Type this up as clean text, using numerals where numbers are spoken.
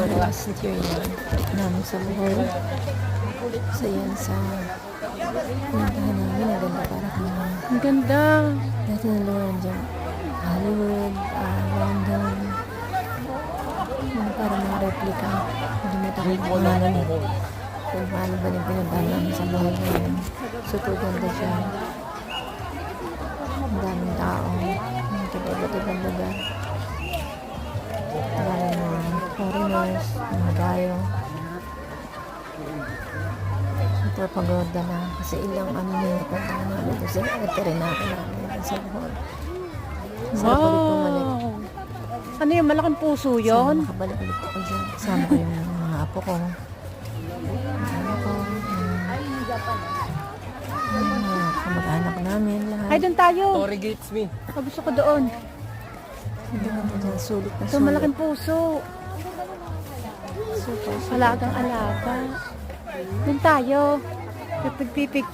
last year yan namin sa Bohol. So yan sa pinuntahan namin. Ang ganda para kami. Ang ganda. Dati naluran dyan. Hollywood, London. Yung parang mga replica. Hindi mo tayo kung ano eh. Kung paano ba yung pinuntahan namin sa Bohol ngayon. Super ganda siya. Ang daming tao. Ang iba't ibang lugar. Maraming mga foreigners, mga gayo. Super pagoda na. Kasi ilang ano na yung puntahan namin. Kasi veterinario namin sa Bohol. Sarap ulit bumalik. Ano yung malaking puso Sana yon? makabalik ulit ako dyan. Kasama ko yung mga apo ko. Mga ano ko. Mga kamag-anak namin lahat. Ay, doon tayo. Tory Gates me. Gusto ko doon. Hindi ko dyan sulit na Ito, sulit. malaking puso. Super. Alagang alaga. Doon tayo. Pipicture.